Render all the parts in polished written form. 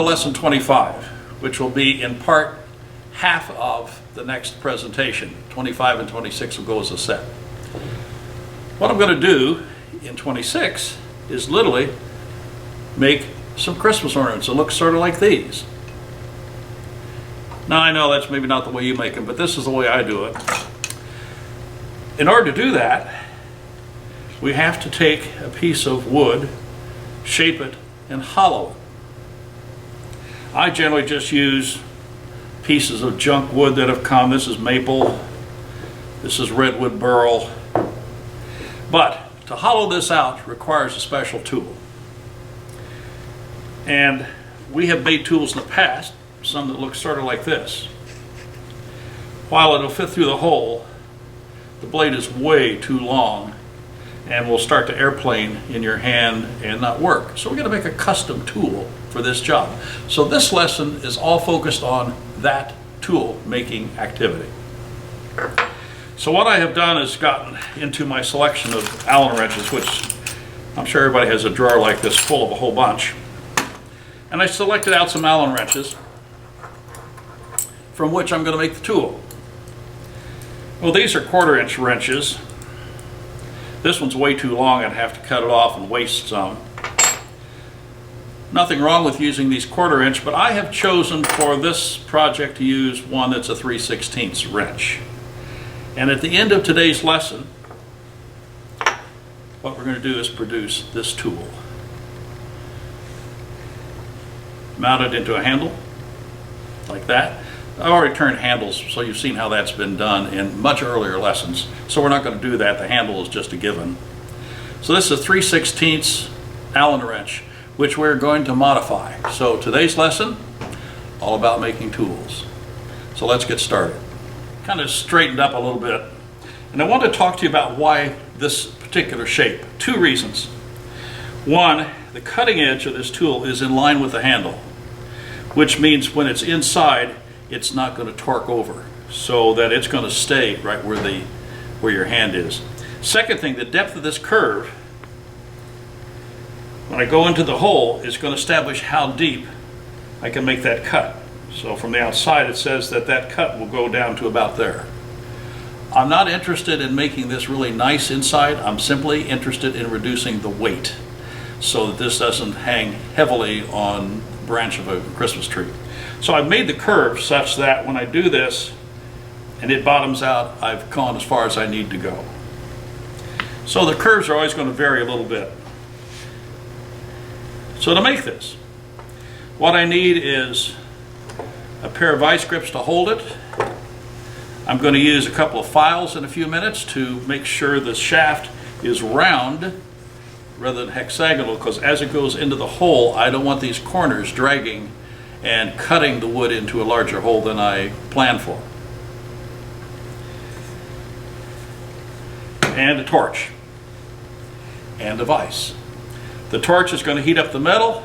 lesson 25, which will be in part half of the next presentation. 25 and 26 will go as a set. What I'm going to do in 26 is literally make some Christmas ornaments that look sort of like these. Now I know that's maybe not the way you make them, but this is the way I do it. In order to do that, we have to take a piece of wood, shape it, and hollow it. I generally just use pieces of junk wood that have come. This is maple, this is redwood burl. But to hollow this out requires a special tool. And we have made tools in the past, some that look sort of like this. While it'll fit through the hole, the blade is way too long and will start to airplane in your hand and not work. So we're going to make a custom tool for this job. So this lesson is all focused on that tool making activity. So what I have done is gotten into my selection of Allen wrenches, which I'm sure everybody has a drawer like this full of a whole bunch. And I selected out some Allen wrenches from which I'm going to make the tool. Well, these are 1/4 inch wrenches. This one's way too long. I'd have to cut it off and waste some. Nothing wrong with using these 1/4 inch, but I have chosen for this project to use one that's a 3/16 wrench. And at the end of today's lesson, what we're going to do is produce this tool. Mount it into a handle, like that. I've already turned handles, so you've seen how that's been done in much earlier lessons. So we're not going to do that. The handle is just a given. So this is a 3/16 Allen wrench, which we're going to modify. So today's lesson, all about making tools. So let's get started. Kind of straightened up a little bit. And I want to talk to you about why this particular shape. 2 reasons. One, the cutting edge of this tool is in line with the handle, which means when it's inside, it's not going to torque over, so that it's going to stay right where your hand is. Second thing, the depth of this curve, when I go into the hole, is going to establish how deep I can make that cut. So from the outside, it says that that cut will go down to about there. I'm not interested in making this really nice inside. I'm simply interested in reducing the weight so that this doesn't hang heavily on the branch of a Christmas tree. So I've made the curve such that when I do this and it bottoms out, I've gone as far as I need to go. So the curves are always going to vary a little bit. So to make this, what I need is a pair of vice grips to hold it. I'm going to use a couple of files in a few minutes to make sure the shaft is round rather than hexagonal, because as it goes into the hole, I don't want these corners dragging and cutting the wood into a larger hole than I planned for. And a torch and a vise. The torch is going to heat up the metal.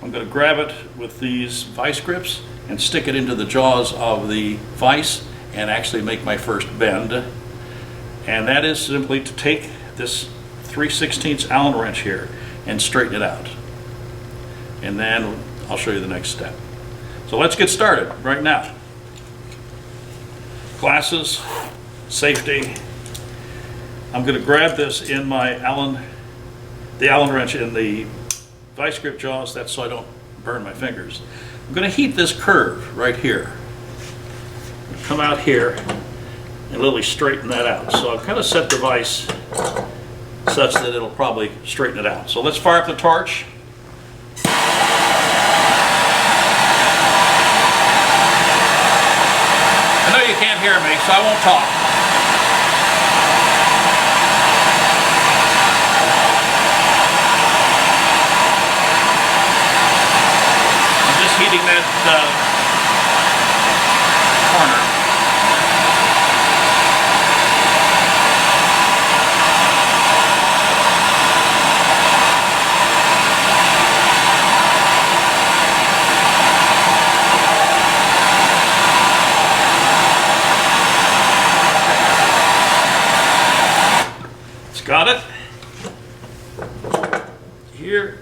I'm going to grab it with these vice grips and stick it into the jaws of the vise and actually make my first bend. And that is simply to take this 3/16 Allen wrench here and straighten it out. And then I'll show you the next step. So let's get started right now. Glasses, safety. I'm going to grab this in my the Allen wrench in the vice grip jaws, that's so I don't burn my fingers. I'm going to heat this curve right here. Come out here and literally straighten that out. So I've kind of set the vise such that it'll probably straighten it out. So let's fire up the torch. I know you can't hear me, so I won't talk. I'm just heating that corner. Got it? Here.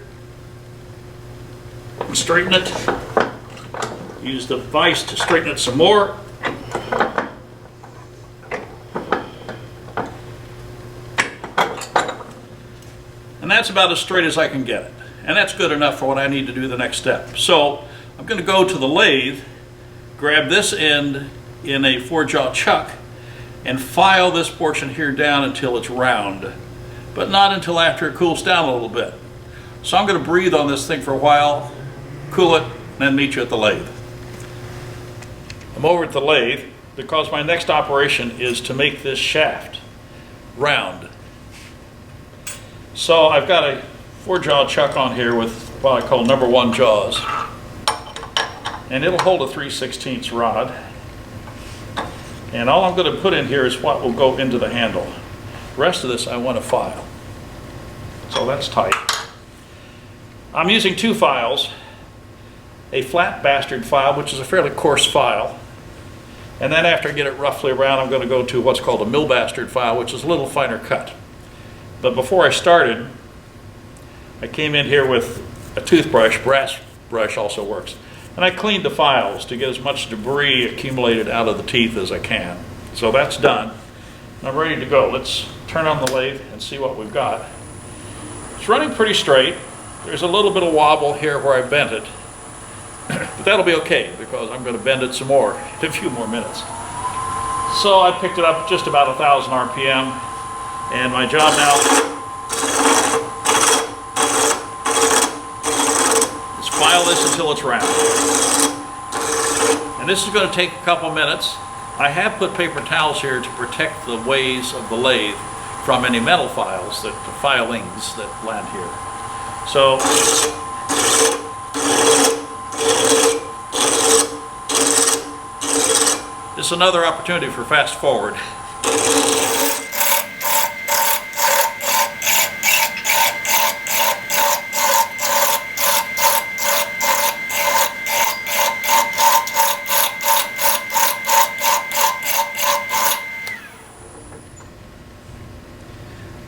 Straighten it. Use the vise to straighten it some more. And that's about as straight as I can get it. And that's good enough for what I need to do the next step. So I'm going to go to the lathe, grab this end in a 4-jaw chuck, and file this portion here down until it's round, but not until after it cools down a little bit. So I'm going to breathe on this thing for a while, cool it, and then meet you at the lathe. I'm over at the lathe because my next operation is to make this shaft round. So I've got a 4-jaw chuck on here with what I call number 1 jaws, and it'll hold a 3/16 rod. And all I'm going to put in here is what will go into the handle. The rest of this I want to file. So that's tight. I'm using 2 files, a flat bastard file, which is a fairly coarse file, and then after I get it roughly around, I'm going to go to what's called a mill bastard file, which is a little finer cut. But before I started, I came in here with a toothbrush. Brass brush also works. And I cleaned the files to get as much debris accumulated out of the teeth as I can. So that's done. I'm ready to go. Let's turn on the lathe and see what we've got. It's running pretty straight. There's a little bit of wobble here where I bent it. But that'll be okay because I'm going to bend it some more in a few more minutes. So I picked it up just about 1,000 RPM. And my job now is file this until it's round. And this is going to take a couple minutes. I have put paper towels here to protect the ways of the lathe from any metal files, the filings that land here. So this is another opportunity for fast forward.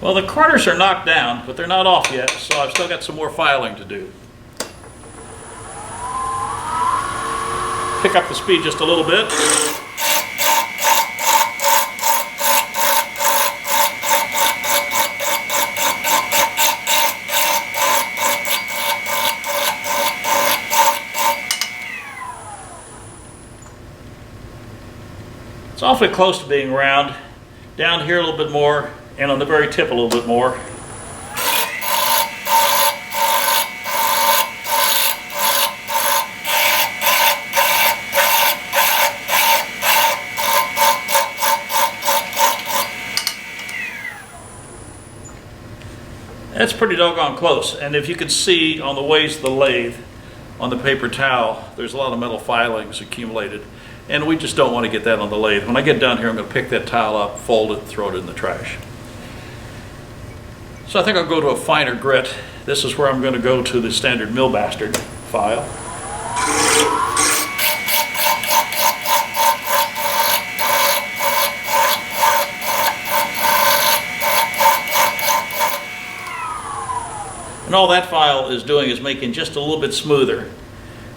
Well, the corners are knocked down, but they're not off yet, so I've still got some more filing to do. Pick up the speed just a little bit. It's awfully close to being round. Down here a little bit more, and on the very tip a little bit more. That's pretty doggone close, and if you can see on the ways of the lathe, on the paper towel, there's a lot of metal filings accumulated, and we just don't want to get that on the lathe. When I get down here, I'm going to pick that towel up, fold it, throw it in the trash. So I think I'll go to a finer grit. This is where I'm going to go to the standard mill bastard file. And all that file is doing is making just a little bit smoother.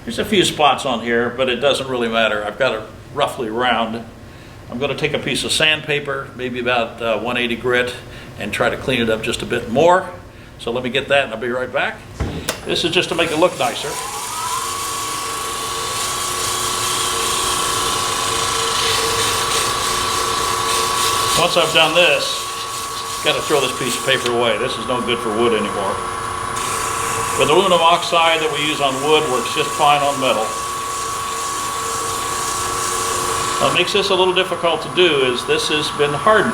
There's a few spots on here, but it doesn't really matter. I've got it roughly round. I'm going to take a piece of sandpaper, maybe about 180 grit, and try to clean it up just a bit more. So let me get that and I'll be right back. This is just to make it look nicer. Once I've done this, got to throw this piece of paper away. This is no good for wood anymore. But the aluminum oxide that we use on wood works just fine on metal. What makes this a little difficult to do is this has been hardened,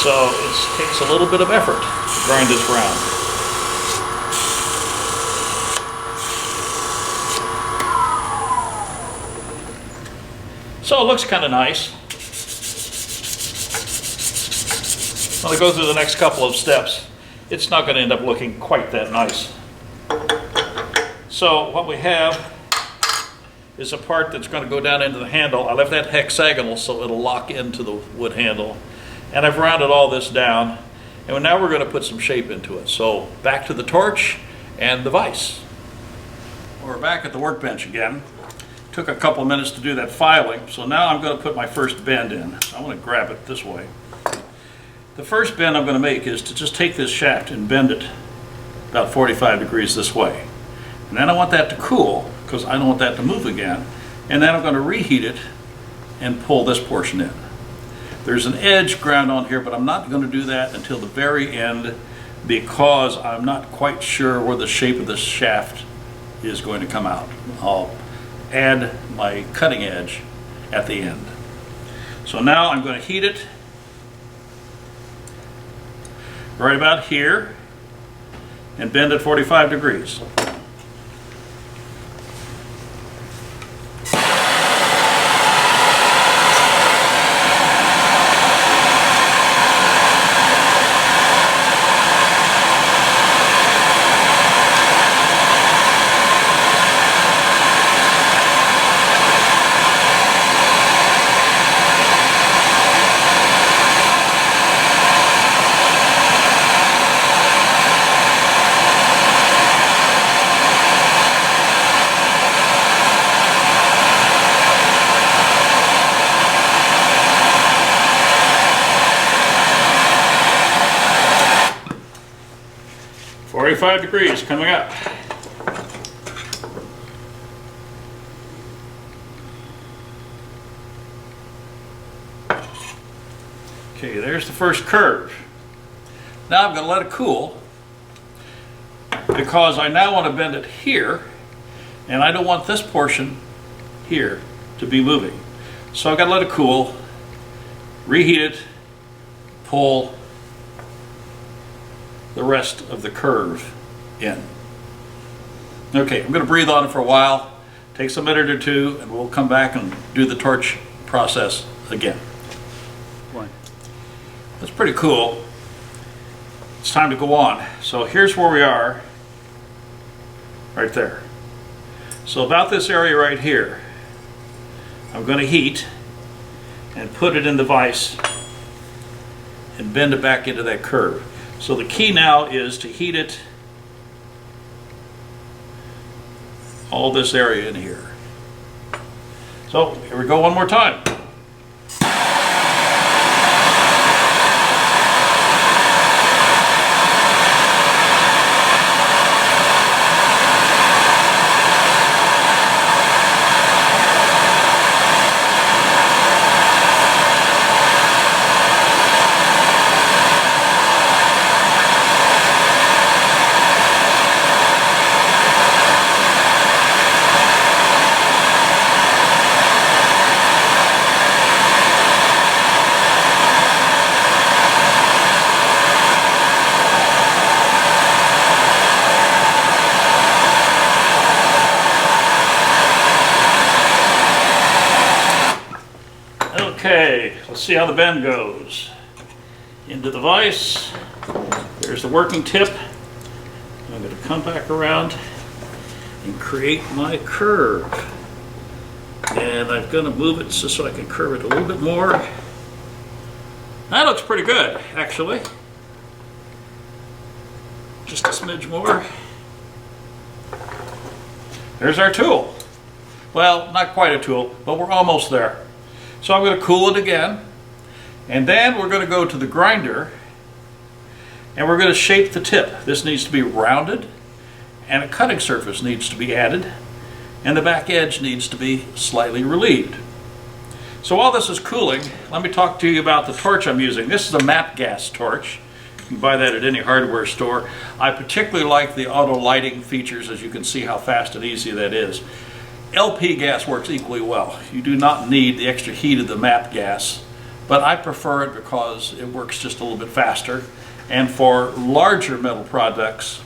so it takes a little bit of effort to grind this round. So it looks kind of nice. When I go through the next couple of steps, it's not going to end up looking quite that nice. So what we have is a part that's going to go down into the handle. I left that hexagonal so it'll lock into the wood handle. And I've rounded all this down. And now we're going to put some shape into it. So back to the torch and the vise. Or We're back at the workbench again. Took a couple of minutes to do that filing, so now I'm going to put my first bend in. I want to grab it this way. The first bend I'm going to make is to just take this shaft and bend it about 45 degrees this way. And then I want that to cool, because I don't want that to move again. And then I'm going to reheat it and pull this portion in. There's an edge ground on here, but I'm not going to do that until the very end because I'm not quite sure where the shape of this shaft is going to come out. I'll add my cutting edge at the end. So now I'm going to heat it right about here and bend it 45 degrees. Forty-five degrees coming up. Okay, there's the first curve. Now I'm going to let it cool because I now want to bend it here, and I don't want this portion here to be moving. So I've got to let it cool, reheat it, pull the rest of the curve in. Okay, I'm going to breathe on it for a while, takes a minute or two, and we'll come back and do the torch process again. That's pretty cool. It's time to go on. So here's where we are, right there. So about this area right here, I'm going to heat and put it in the vise and bend it back into that curve. So the key now is to heat it all this area in here. So here we go one more time. Okay, let's see how the bend goes. Into the vise. There's the working tip. I'm going to come back around and create my curve. And I'm going to move it just so I can curve it a little bit more. That looks pretty good, actually. Just a smidge more. There's our tool. Well, not quite a tool, but we're almost there. So I'm going to cool it again, and then we're going to go to the grinder and we're going to shape the tip. This needs to be rounded, and a cutting surface needs to be added, and the back edge needs to be slightly relieved. So while this is cooling, let me talk to you about the torch I'm using. This is a MAP gas torch. You can buy that at any hardware store. I particularly like the auto lighting features, as you can see how fast and easy that is. LP gas works equally well. You do not need the extra heat of the MAP gas, but I prefer it because it works just a little bit faster. And for larger metal products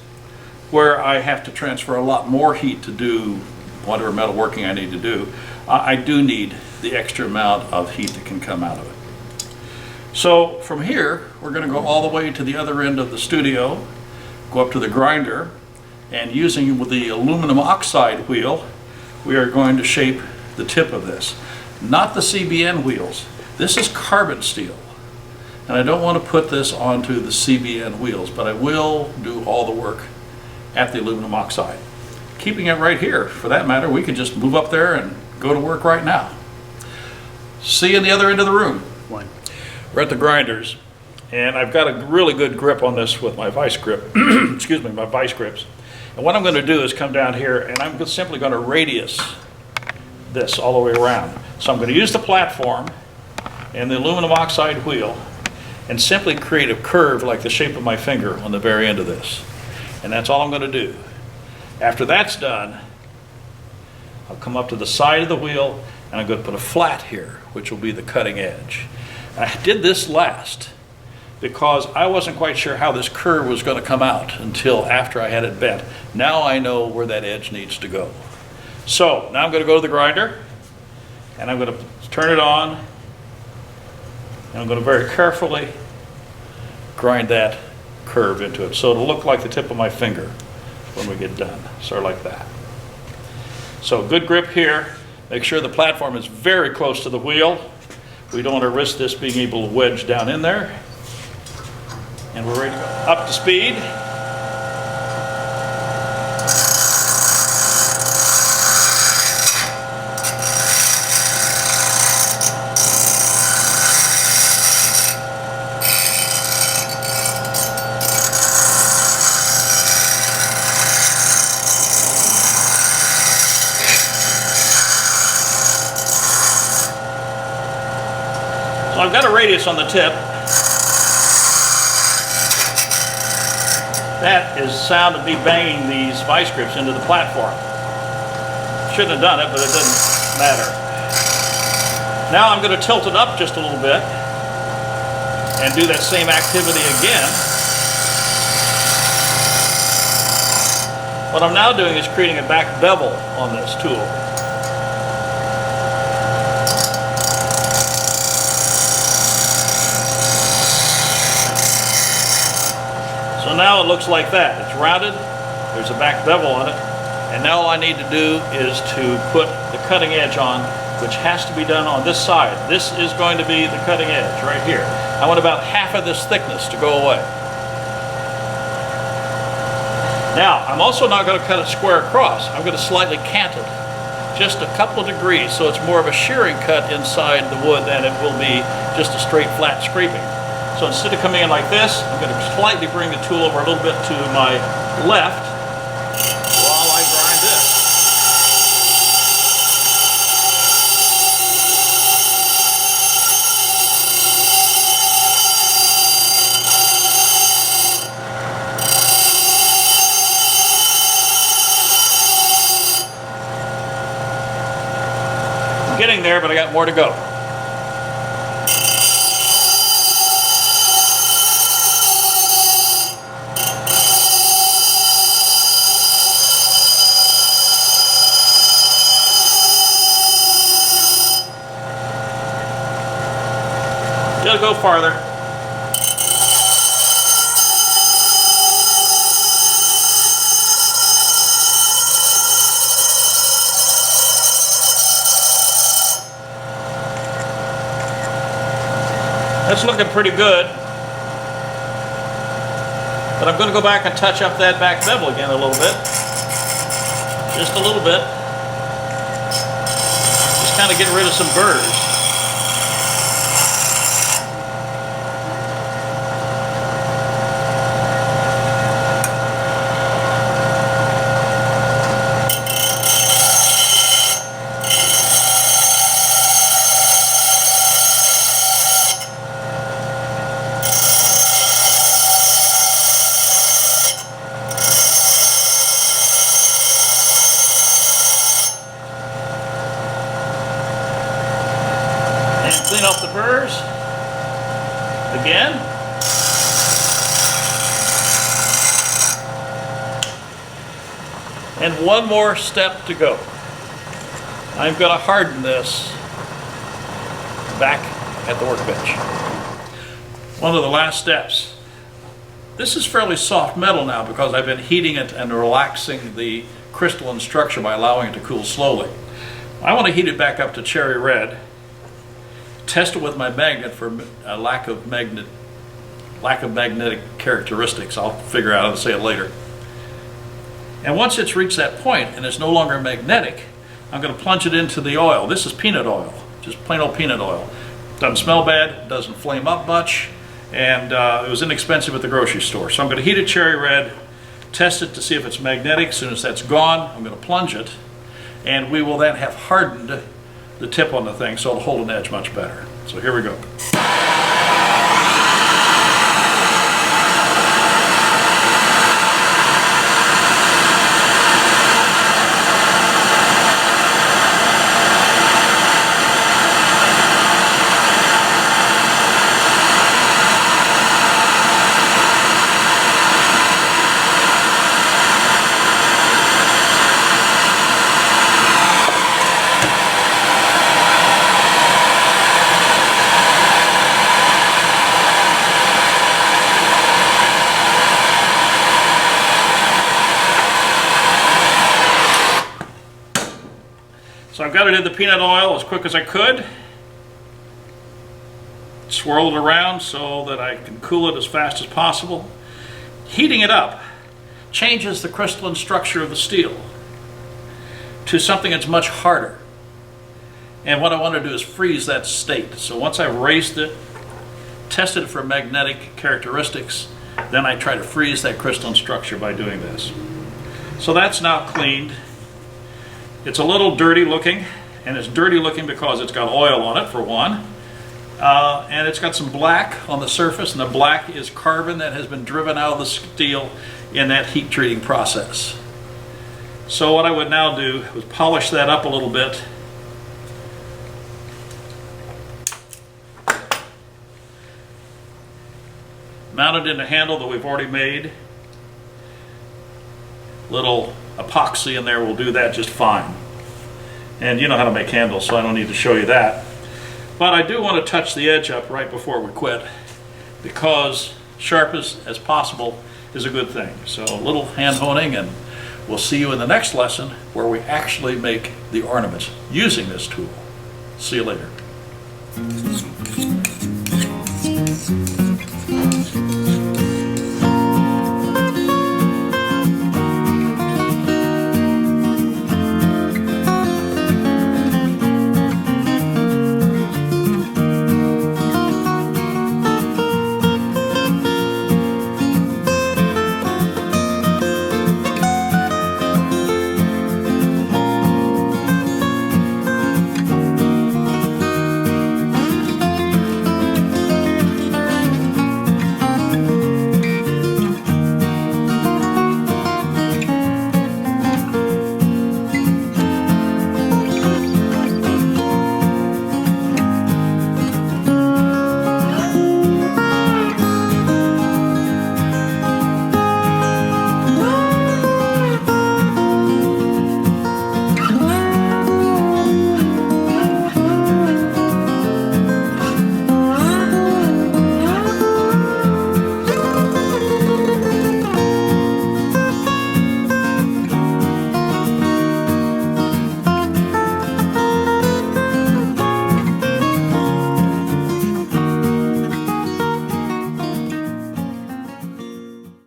where I have to transfer a lot more heat to do whatever metal working I need to do, I do need the extra amount of heat that can come out of it. So from here, we're going to go all the way to the other end of the studio, go up to the grinder, and using the aluminum oxide wheel, we are going to shape the tip of this. Not the CBN wheels. This is carbon steel. And I don't want to put this onto the CBN wheels, but I will do all the work at the aluminum oxide. keeping it right here. For that matter, we can just move up there and go to work right now. See you in the other end of the room. One. We're at the grinders, and I've got a really good grip on this with my vice grip. Excuse me, my vice grips. And what I'm going to do is come down here, and I'm simply going to radius this all the way around. So I'm going to use the platform and the aluminum oxide wheel and simply create a curve like the shape of my finger on the very end of this. And that's all I'm going to do. After that's done, I'll come up to the side of the wheel and I'm going to put a flat here, which will be the cutting edge. I did this last because I wasn't quite sure how this curve was going to come out until after I had it bent. Now I know where that edge needs to go. So now I'm going to go to the grinder and I'm going to turn it on and I'm going to very carefully grind that curve into it so it'll look like the tip of my finger when we get done, sort of like that. So good grip here. Make sure the platform is very close to the wheel. We don't want to risk this being able to wedge down in there. And we're ready to go. Up to speed. So I've got a radius on the tip. That is sound of me banging these vice grips into the platform. Shouldn't have done it, but it doesn't matter. Now I'm going to tilt it up just a little bit and do that same activity again. What I'm now doing is creating a back bevel on this tool. So now it looks like that. It's rounded, there's a back bevel on it, and now all I need to do is to put the cutting edge on, which has to be done on this side. This is going to be the cutting edge right here. I want about half of this thickness to go away. Now, I'm also not going to cut it square across. I'm going to slightly cant it, just a couple of degrees, so it's more of a shearing cut inside the wood than it will be just a straight flat scraping. So instead of coming in like this, I'm going to slightly bring the tool over a little bit to my left while I grind this. I'm getting there, but I got more to go. It'll go farther. That's looking pretty good. But I'm going to go back and touch up that back bevel again a little bit. Just a little bit. Just kind of get rid of some burrs. Clean off the burrs again. And one more step to go. I'm going to harden this back at the workbench. One of the last steps. This is fairly soft metal now because I've been heating it and relaxing the crystalline structure by allowing it to cool slowly. I want to heat it back up to cherry red. Test it with my magnet for a lack of magnetic characteristics. I'll figure out how to say it later. And once it's reached that point and it's no longer magnetic, I'm going to plunge it into the oil. This is peanut oil, just plain old peanut oil. Doesn't smell bad, doesn't flame up much, and it was inexpensive at the grocery store. So I'm going to heat it cherry red, test it to see if it's magnetic. As soon as that's gone, I'm going to plunge it, and we will then have hardened the tip on the thing so it'll hold an edge much better. So here we go. So I've got it in the peanut oil as quick as I could. Swirl it around so that I can cool it as fast as possible. Heating it up changes the crystalline structure of the steel to something that's much harder. And what I want to do is freeze that state. So once I've raised it, tested it for magnetic characteristics, then I try to freeze that crystalline structure by doing this. So that's now cleaned. It's a little dirty looking, and it's dirty looking because it's got oil on it, for one. And it's got some black on the surface, and the black is carbon that has been driven out of the steel in that heat treating process. So what I would now do is polish that up a little bit. Mount it in a handle that we've already made. Little epoxy in there will do that just fine. And you know how to make handles, so I don't need to show you that. But I do want to touch the edge up right before we quit, because sharp as possible is a good thing. So a little hand honing, and we'll see you in the next lesson where we actually make the ornaments using this tool. See you later.